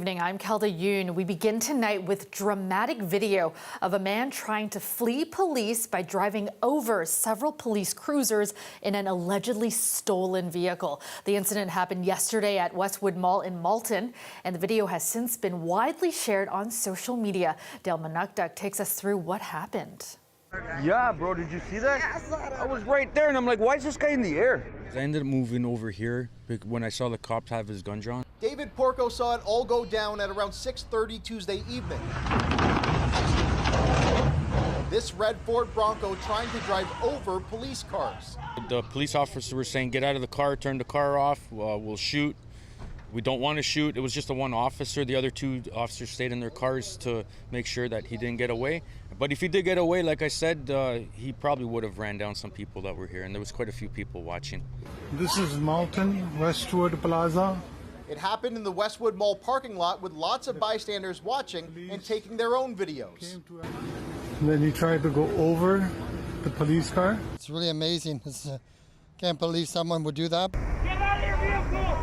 evening. I'm Kelda Yoon. We begin tonight with dramatic video of a man trying to flee police by driving over several police cruisers in an allegedly stolen vehicle. The incident happened yesterday at Westwood Mall in Malton, and the video has since been widely shared on social media. Dale Manukduk takes us through what happened. Yeah, bro, did you see that? I was right there, and I'm like, why is this guy in the air? I ended up moving over here when I saw the cops have his gun drawn. David Porco saw it all go down at around 6:30 Tuesday evening. This red Ford Bronco trying to drive over police cars. The police officers were saying, get out of the car, turn the car off, we'll shoot. We don't want to shoot. It was just the one officer. The other two officers stayed in their cars to make sure that he didn't get away. But if he did get away, like I said, he probably would have ran down some people that were here, and there was quite a few people watching. This is Malton, Westwood Plaza. It happened in the Westwood Mall parking lot with lots of bystanders watching and taking their own videos. And then he tried to go over the police car. It's really amazing. Can't believe someone would do that. Get out of your vehicle!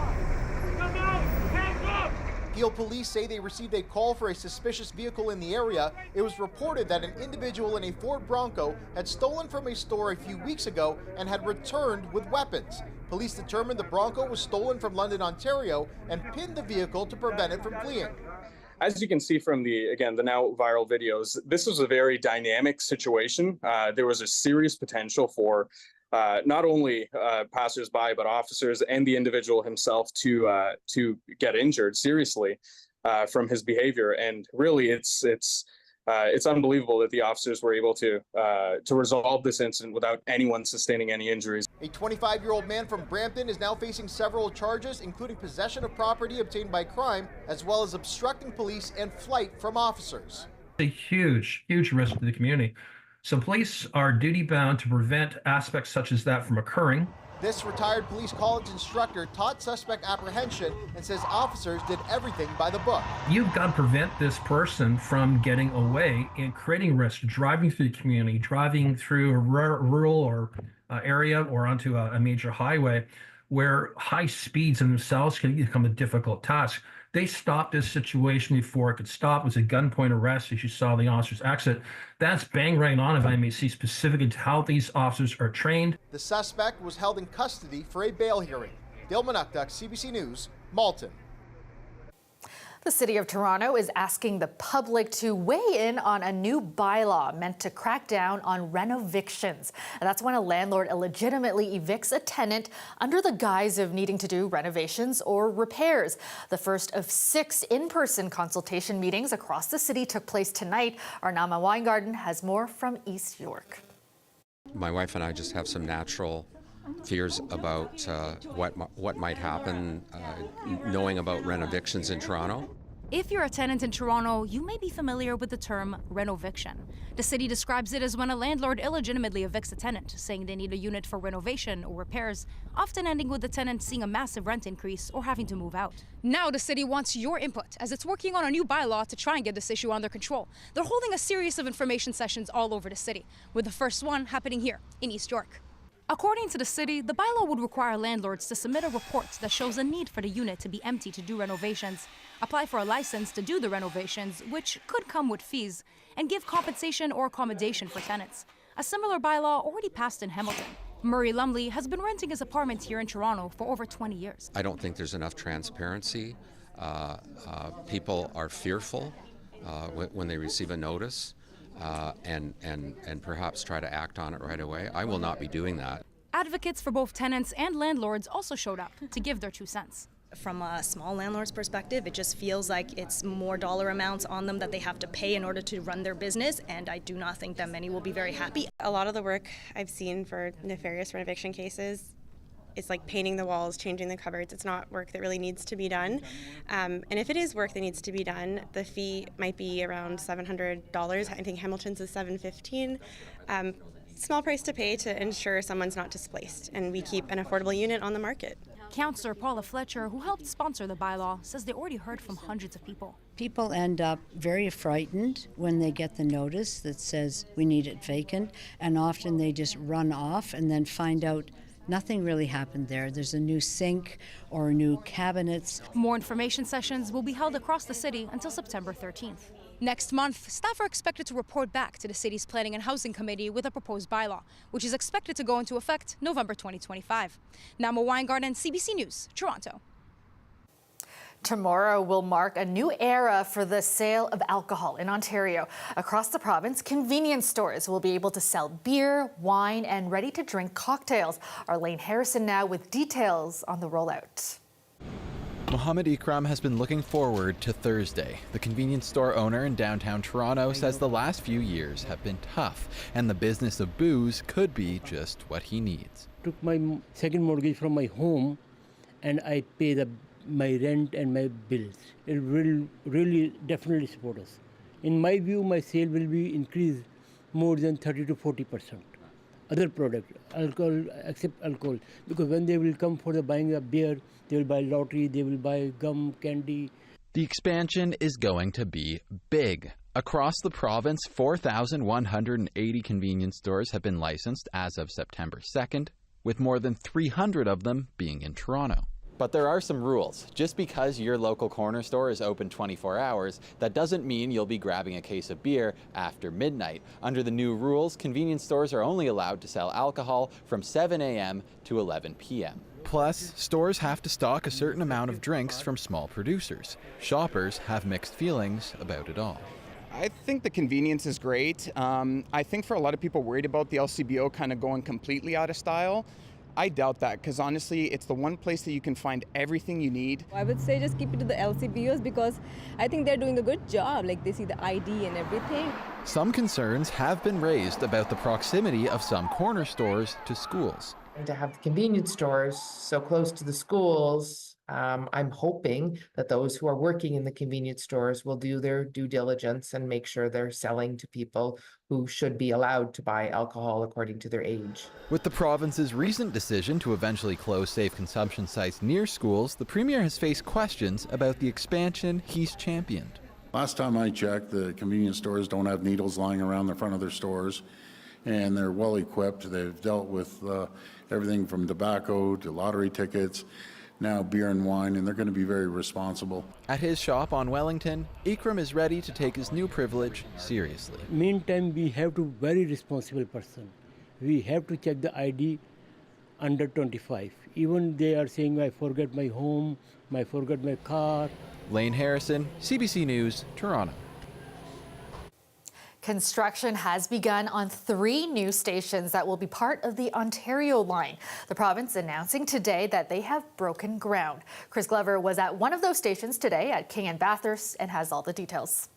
Come out! Hands up! Peel police say they received a call for a suspicious vehicle in the area. It was reported that an individual in a Ford Bronco had stolen from a store a few weeks ago and had returned with weapons. Police determined the Bronco was stolen from London, Ontario, and pinned the vehicle to prevent it from fleeing. As you can see from the now viral videos, this was a very dynamic situation. There was a serious potential for not only passersby, but officers and the individual himself to get injured seriously from his behavior. And really, it's unbelievable that the officers were able to resolve this incident without anyone sustaining any injuries. A 25-year-old man from Brampton is now facing several charges, including possession of property obtained by crime, as well as obstructing police and flight from officers. A huge risk to the community. So police are duty-bound to prevent aspects such as that from occurring. This retired police college instructor taught suspect apprehension and says officers did everything by the book. You've got to prevent this person from getting away and creating risk, driving through the community, driving through a rural or area or onto a major highway where high speeds in themselves can become a difficult task. They stopped this situation before it could stop. It was a gunpoint arrest, as you saw the officers exit. That's bang right on, if I may see, specifically to how these officers are trained. The suspect was held in custody for a bail hearing. Dale Manukduk, CBC News, Malton. The City of Toronto is asking the public to weigh in on a new bylaw meant to crack down on renovictions. And that's when a landlord illegitimately evicts a tenant under the guise of needing to do renovations or repairs. The first of 6 in-person consultation meetings across the city took place tonight. Our Nama Weingarten has more from East York. My wife and I just have some natural fears about what might happen knowing about renovictions in Toronto. If you're a tenant in Toronto, you may be familiar with the term renoviction. The city describes it as when a landlord illegitimately evicts a tenant, saying they need a unit for renovation or repairs, often ending with the tenant seeing a massive rent increase or having to move out. Now the city wants your input, as it's working on a new bylaw to try and get this issue under control. They're holding a series of information sessions all over the city, with the first one happening here in East York. According to the city, the bylaw would require landlords to submit a report that shows a need for the unit to be empty to do renovations, apply for a license to do the renovations, which could come with fees, and give compensation or accommodation for tenants. A similar bylaw already passed in Hamilton. Murray Lumley has been renting his apartment here in Toronto for over 20 years. I don't think there's enough transparency. People are fearful when they receive a notice. And perhaps try to act on it right away. I will not be doing that. Advocates for both tenants and landlords also showed up to give their 2 cents. From a small landlord's perspective, it just feels like it's more dollar amounts on them that they have to pay in order to run their business, and I do not think that many will be very happy. A lot of the work I've seen for nefarious renovation cases, it's like painting the walls, changing the cupboards. It's not work that really needs to be done. And if it is work that needs to be done, the fee might be around $700. I think Hamilton's is $715. Small price to pay to ensure someone's not displaced and we keep an affordable unit on the market. Councillor Paula Fletcher, who helped sponsor the bylaw, says they already heard from hundreds of people. People end up very frightened when they get the notice that says we need it vacant, and often they just run off and then find out Nothing really happened there. There's a new sink or new cabinets. More information sessions will be held across the city until September 13th. Next month, staff are expected to report back to the city's Planning and Housing Committee with a proposed bylaw, which is expected to go into effect November 2025. Nama Weingarten, CBC News, Toronto. Tomorrow will mark a new era for the sale of alcohol in Ontario. Across the province, convenience stores will be able to sell beer, wine, and ready-to-drink cocktails. Arlene Harrison now with details on the rollout. Mohammed Ikram has been looking forward to Thursday. The convenience store owner in downtown Toronto says the last few years have been tough, and the business of booze could be just what he needs. Took my second mortgage from my home, and I pay my rent and my bills. It will really definitely support us. In my view, my sale will be increased more than 30 to 40%. Other products, alcohol, except alcohol, because when they will come for the buying a beer, they will buy lottery, they will buy gum, candy. The expansion is going to be big. Across the province, 4,180 convenience stores have been licensed as of September 2nd, with more than 300 of them being in Toronto. But there are some rules. Just because your local corner store is open 24 hours, that doesn't mean you'll be grabbing a case of beer after midnight. Under the new rules, convenience stores are only allowed to sell alcohol from 7 a.m. to 11 p.m. Plus, stores have to stock a certain amount of drinks from small producers. Shoppers have mixed feelings about it all. I think the convenience is great. I think for a lot of people worried about the LCBO kind of going completely out of style, I doubt that, because honestly, it's the one place that you can find everything you need. I would say just keep it to the LCBOs because I think they're doing a good job. Like, they see the ID and everything. Some concerns have been raised about the proximity of some corner stores to schools. And to have the convenience stores so close to the schools, I'm hoping that those who are working in the convenience stores will do their due diligence and make sure they're selling to people who should be allowed to buy alcohol according to their age. With the province's recent decision to eventually close safe consumption sites near schools, the Premier has faced questions about the expansion he's championed. Last time I checked, the convenience stores don't have needles lying around the front of their stores, and they're well equipped. They've dealt with everything from tobacco to lottery tickets, now beer and wine, and they're going to be very responsible. At his shop on Wellington, Ikram is ready to take his new privilege seriously. Meantime, we have to very responsible person. We have to check the ID under 25. Even they are saying, I forget my home, I forgot my car. Lane Harrison, CBC News, Toronto. Construction has begun on 3 new stations that will be part of the Ontario line. The province announcing today that they have broken ground. Chris Glover was at one of those stations today at King and Bathurst and has all the details.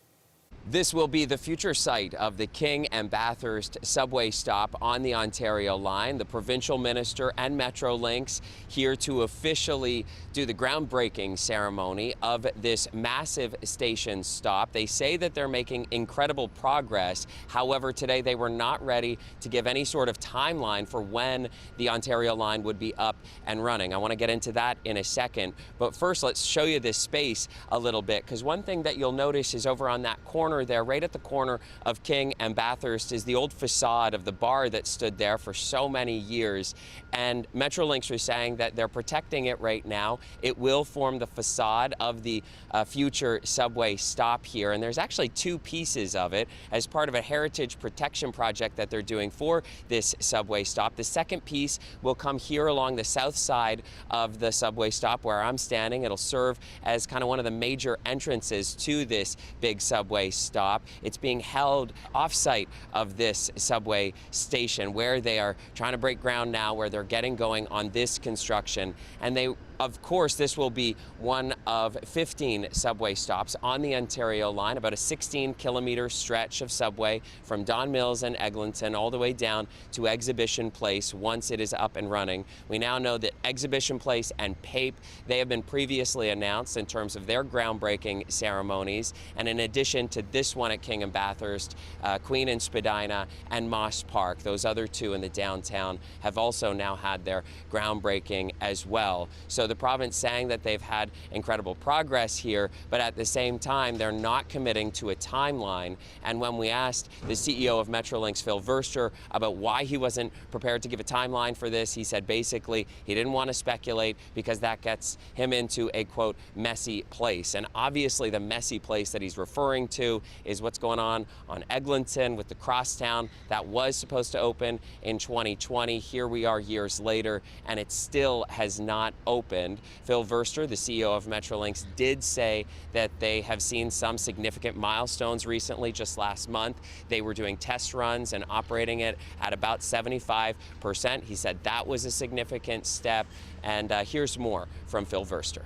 This will be the future site of the King and Bathurst subway stop on the Ontario line. The provincial minister and Metrolinx here to officially do the groundbreaking ceremony of this massive station stop. They say that they're making incredible progress. However, today they were not ready to give any sort of timeline for when the Ontario line would be up and running. I want to get into that in a second. But first, let's show you this space a little bit, because one thing that you'll notice is over on that corner there, right at the corner of King and Bathurst, is the old facade of the bar that stood there for so many years. And Metrolinx was saying that they're protecting it right now. It will form the facade of the future subway stop here. And there's actually 2 pieces of it as part of a heritage protection project that they're doing for this subway stop. The second piece will come here along the south side of the subway stop where I'm standing. It'll serve as kind of one of the major entrances to this big subway stop. It's being held off-site of this subway station where they are trying to break ground now, where they're getting going on this construction. And of course, this will be one of 15 subway stops on the Ontario line, about a 16-kilometer stretch of subway from Don Mills and Eglinton all the way down to Exhibition Place once it is up and running. We now know that Exhibition Place and PAPE, they have been previously announced in terms of their groundbreaking ceremonies. And in addition to this one at King and Bathurst, Queen and Spadina and Moss Park, those other 2 in the downtown, have also now had their groundbreaking as well. So So the province saying that they've had incredible progress here, but at the same time, they're not committing to a timeline. And when we asked the CEO of Metrolinx, Phil Verster, about why he wasn't prepared to give a timeline for this, he said basically he didn't want to speculate because that gets him into a, quote, messy place. And obviously the messy place that he's referring to is what's going on Eglinton with the crosstown that was supposed to open in 2020. Here we are years later, and it still has not opened. Phil Verster, the CEO of Metrolinx, did say that they have seen some significant milestones recently. Just last month, they were doing test runs and operating it at about 75%. He said that was a significant step. And here's more from Phil Verster.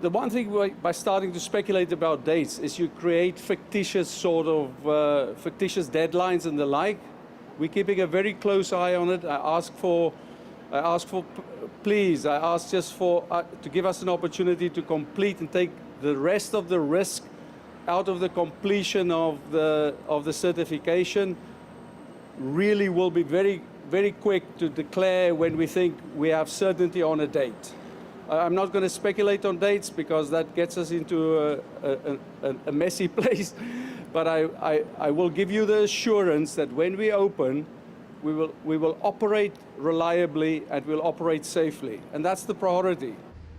The one thing by starting to speculate about dates is you create fictitious sort of fictitious deadlines and the like. We're keeping a very close eye on it. I ask just for to give us an opportunity to complete and take the rest of the risk out of the completion of the certification. Really will be very, very quick to declare when we think we have certainty on a date. I'm not going to speculate on dates because that gets us into a messy place. But I will give you the assurance that when we open, we will operate reliably and we'll operate safely. And that's the priority.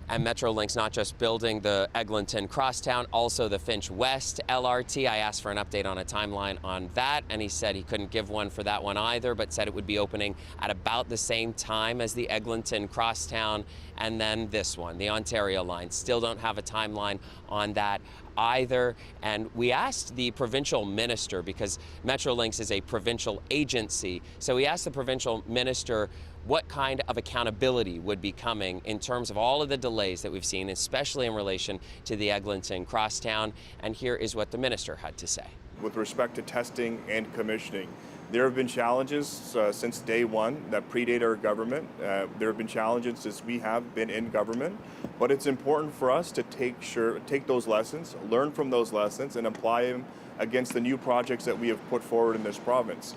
And Metrolinx not just building the Eglinton Crosstown, also the Finch West LRT. I asked for an update on a timeline on that, and he said he couldn't give one for that one either, but said it would be opening at about the same time as the Eglinton Crosstown. And then this one, the Ontario line. Still don't have a timeline on that either. And we asked the provincial minister, because Metrolinx is a provincial agency, so we asked the provincial minister what kind of accountability would be coming in terms of all of the delays that we've seen, especially in relation to the Eglinton Crosstown. And here is what the minister had to say. With respect to testing and commissioning, there have been challenges since day one that predate our government. There have been challenges since we have been in government, but it's important for us to take those lessons, learn from those lessons, and apply them against the new projects that we have put forward in this province.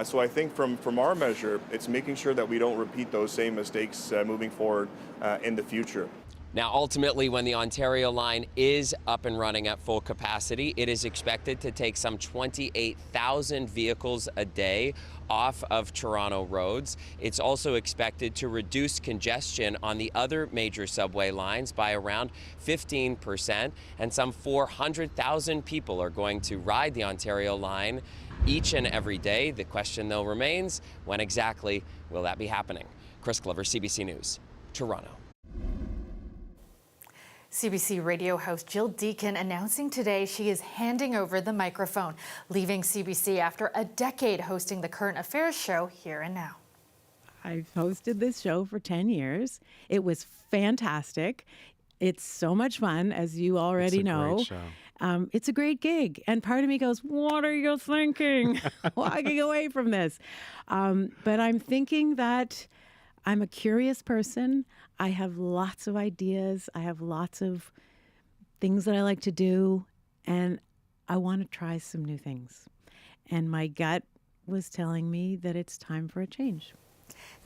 So I think from our measure, it's making sure that we don't repeat those same mistakes moving forward in the future. Now, ultimately, when the Ontario line is up and running at full capacity, it is expected to take some 28,000 vehicles a day off of Toronto roads. It's also expected to reduce congestion on the other major subway lines by around 15%, and some 400,000 people are going to ride the Ontario line each and every day. The question, though, remains, when exactly will that be happening? Chris Glover, CBC News, Toronto. CBC radio host Jill Deacon announcing today she is handing over the microphone, leaving CBC after a decade hosting the current affairs show Here and Now. I've hosted this show for 10 years. It was fantastic. It's so much fun, as you already know. Great show. It's a great gig. And part of me goes, what are you thinking? Walking away from this. But I'm thinking that I'm a curious person. I have lots of ideas. I have lots of things that I like to do. And I want to try some new things. And my gut was telling me that it's time for a change.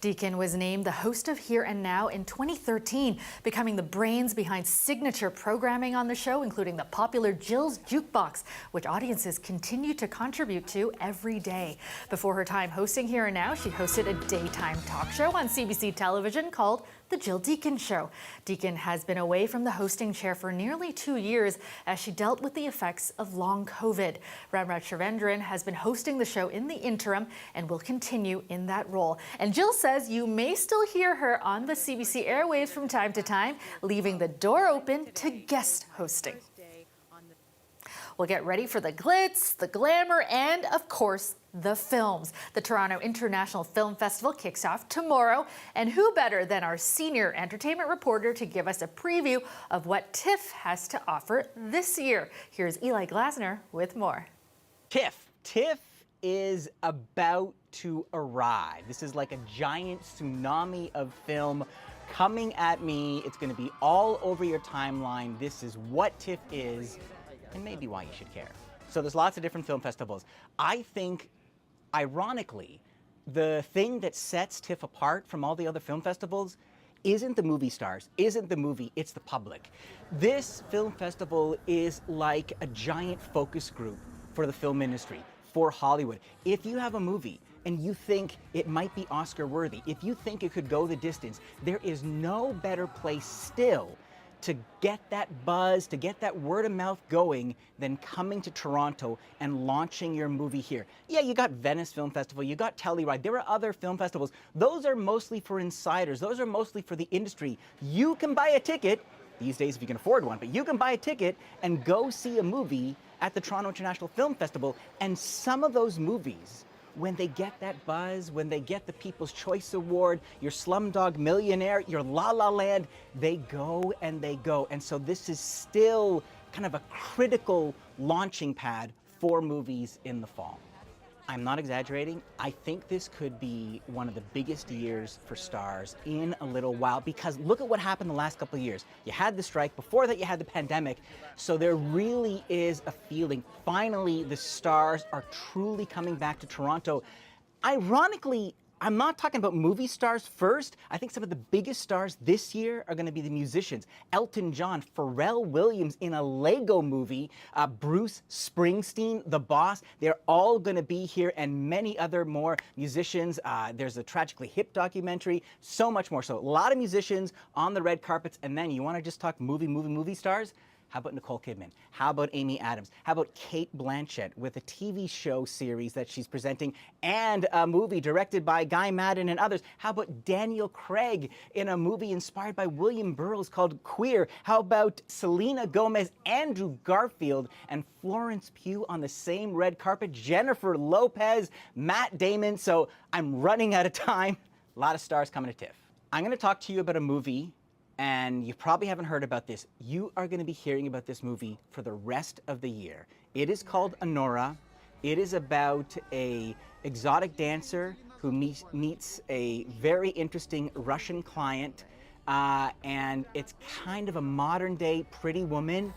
Deacon was named the host of Here and Now in 2013, becoming the brains behind signature programming on the show, including the popular Jill's Jukebox, which audiences continue to contribute to every day. Before her time hosting Here and Now, she hosted a daytime talk show on CBC television called The Jill Deacon Show. Deacon has been away from the hosting chair for nearly 2 years as she dealt with the effects of long COVID. Ramraj Shavendran has been hosting the show in the interim and will continue in that role. And Jill says you may still hear her on the CBC airwaves from time to time, leaving the door open to guest hosting. We'll get ready for the glitz, the glamour, and of course, the films. The Toronto International Film Festival kicks off tomorrow, and who better than our senior entertainment reporter to give us a preview of what TIFF has to offer this year. Here's Eli Glasner with more. TIFF is about to arrive. This is like a giant tsunami of film coming at me. It's going to be all over your timeline. This is what TIFF is, and maybe why you should care. So there's lots of different film festivals. I think, ironically, the thing that sets TIFF apart from all the other film festivals isn't the movie stars, isn't the movie, it's the public. This film festival is like a giant focus group for the film industry, for Hollywood. If you have a movie and you think it might be Oscar worthy, if you think it could go the distance, there is no better place still to get that buzz, to get that word of mouth going than coming to Toronto and launching your movie here. Yeah, you got Venice Film Festival, you got Telluride, there are other film festivals. Those are mostly for insiders, those are mostly for the industry. You can buy a ticket, these days if you can afford one, but you can buy a ticket and go see a movie at the Toronto International Film Festival, and some of those movies, when they get that buzz, when they get the People's Choice Award, your Slumdog Millionaire, your La La Land, they go and they go. And so this is still kind of a critical launching pad for movies in the fall. I'm not exaggerating. I think this could be one of the biggest years for stars in a little while, because look at what happened the last couple of years. You had the strike, before that you had the pandemic, so there really is a feeling, finally the stars are truly coming back to Toronto. Ironically, I'm not talking about movie stars first. I think some of the biggest stars this year are going to be the musicians. Elton John, Pharrell Williams in a Lego movie, Bruce Springsteen, The Boss. They're all going to be here, and many other more musicians. There's a Tragically Hip documentary, so much more. So a lot of musicians on the red carpets, and then you want to just talk movie stars? How about Nicole Kidman? How about Amy Adams? How about Cate Blanchett with a TV show series that she's presenting and a movie directed by Guy Maddin and others? How about Daniel Craig in a movie inspired by William Burroughs called Queer? How about Selena Gomez, Andrew Garfield, and Florence Pugh on the same red carpet? Jennifer Lopez, Matt Damon. So I'm running out of time. A lot of stars coming to TIFF. I'm going to talk to you about a movie, and you probably haven't heard about this. You are going to be hearing about this movie for the rest of the year. It is called Honora. It is about a exotic dancer who meets a very interesting Russian client, and it's kind of a modern day Pretty Woman.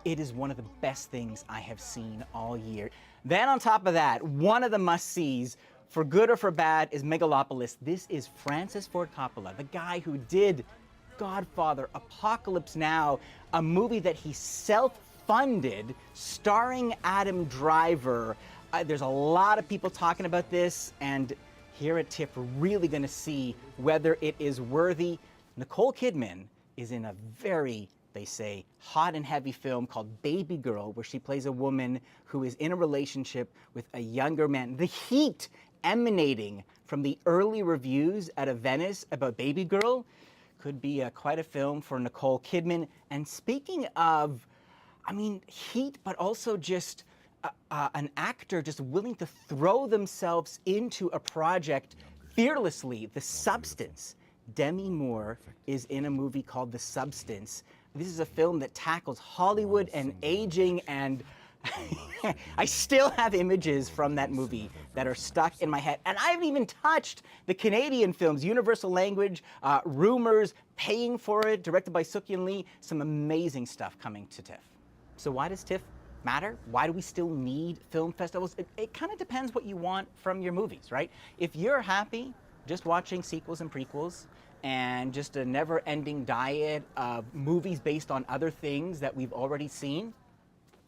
It is one of the best things I have seen all year. Then on top of that, one of the must-sees, for good or for bad, is Megalopolis. This is Francis Ford Coppola, the guy who did Godfather, Apocalypse Now, a movie that he self-funded, starring Adam Driver. There's a lot of people talking about this, and here at TIFF, we're really going to see whether it is worthy. Nicole Kidman is in a very, they say, hot and heavy film called Baby Girl, where she plays a woman who is in a relationship with a younger man. The heat emanating from the early reviews out of Venice about Baby Girl could be quite a film for Nicole Kidman. And speaking of, heat, but also just an actor just willing to throw themselves into a project fearlessly, The Substance. Demi Moore is in a movie called The Substance. This is a film that tackles Hollywood and aging, and I still have images from that movie that are stuck in my head. And I haven't even touched the Canadian films, Universal Language, Rumors, Paying for It, directed by Sukyin Lee. Some amazing stuff coming to TIFF. So why does TIFF matter? Why do we still need film festivals? It kind of depends what you want from your movies, right? If you're happy just watching sequels and prequels and just a never-ending diet of movies based on other things that we've already seen,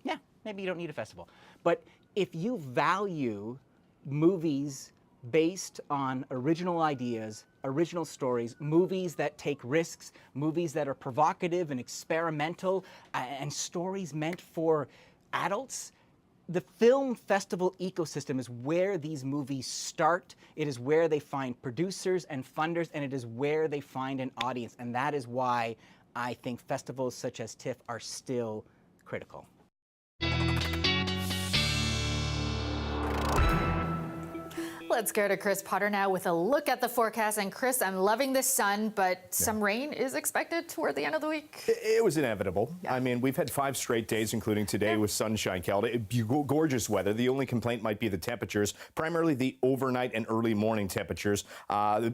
yeah, maybe you don't need a festival. But if you value movies based on original ideas, original stories, movies that take risks, movies that are provocative and experimental, and stories meant for adults, the film festival ecosystem is where these movies start. It is where they find producers and funders, and it is where they find an audience. And that is why I think festivals such as TIFF are still critical. Let's go to Chris Potter now with a look at the forecast. And Chris, I'm loving the sun, but some rain is expected toward the end of the week. It was inevitable. Yeah. I mean, we've had 5 straight days, including today, with sunshine, Kelly. Gorgeous weather. The only complaint might be the temperatures, primarily the overnight and early morning temperatures.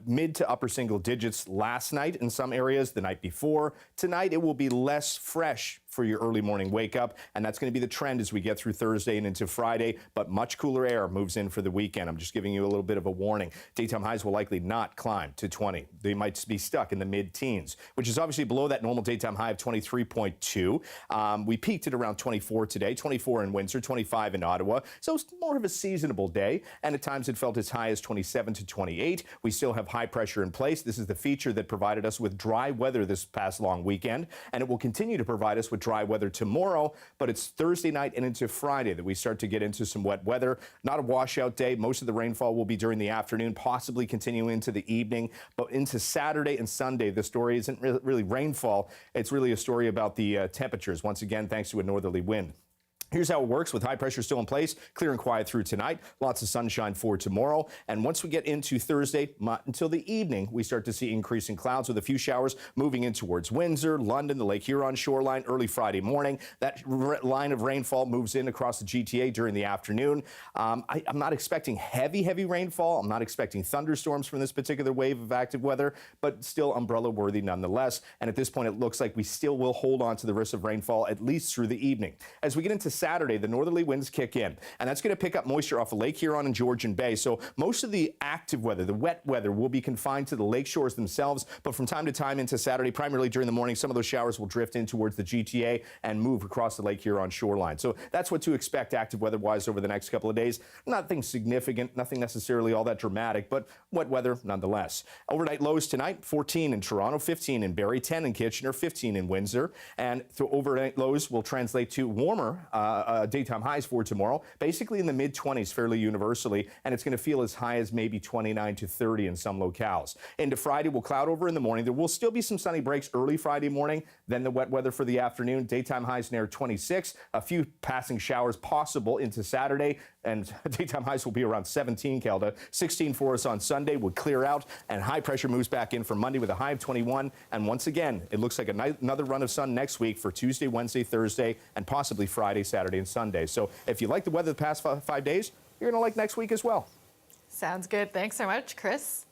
Mid to upper single digits last night in some areas, the night before. Tonight, it will be less fresh for your early morning wake up. And that's going to be the trend as we get through Thursday and into Friday. But much cooler air moves in for the weekend. I'm just giving you a little bit of a warning. Daytime highs will likely not climb to 20. They might be stuck in the mid-teens, which is obviously below that normal daytime high of 23.2. We peaked at around 24 today, 24 in Windsor, 25 in Ottawa. So it's more of a seasonable day. And at times it felt as high as 27 to 28. We still have high pressure in place. This is the feature that provided us with dry weather this past long weekend. And it will continue to provide us with dry weather tomorrow. But it's Thursday night and into Friday that we start to get into some wet weather. Not a washout day. Most of the rainfall will be during the afternoon, possibly continuing into the evening. But into Saturday and Sunday, the story isn't really rainfall. It's really a story about the temperatures, once again, thanks to a northerly wind. Here's how it works with high pressure still in place, clear and quiet through tonight, lots of sunshine for tomorrow. And once we get into Thursday, not until the evening, we start to see increasing clouds with a few showers moving in towards Windsor, London, the Lake Huron shoreline early Friday morning. That line of rainfall moves in across the GTA during the afternoon. I'm not expecting heavy rainfall. I'm not expecting thunderstorms from this particular wave of active weather, but still umbrella worthy nonetheless. And at this point, it looks like we still will hold on to the risk of rainfall at least through the evening. As we get into Saturday, the northerly winds kick in, and that's going to pick up moisture off of Lake Huron and Georgian Bay. So most of the active weather, the wet weather, will be confined to the lake shores themselves. But from time to time into Saturday, primarily during the morning, some of those showers will drift in towards the GTA and move across the Lake Huron shoreline. So that's what to expect active weather-wise over the next couple of days. Nothing significant, nothing necessarily all that dramatic, but wet weather nonetheless. Overnight lows tonight, 14 in Toronto, 15 in Barrie, 10 in Kitchener, 15 in Windsor. And so overnight lows will translate to warmer daytime highs for tomorrow, basically in the mid-20s fairly universally, and it's going to feel as high as maybe 29 to 30 in some locales. Into Friday, we'll cloud over in the morning. There will still be some sunny breaks early Friday morning, then the wet weather for the afternoon. Daytime highs near 26, a few passing showers possible into Saturday, and daytime highs will be around 17, Kelda. 16 for us on Sunday, will clear out, and high pressure moves back in for Monday with a high of 21. And once again, it looks like another run of sun next week for Tuesday, Wednesday, Thursday, and possibly Friday, Saturday, and Sunday. So if you like the weather the past 5 days, you're going to like next week as well. Sounds good. Thanks so much, Chris.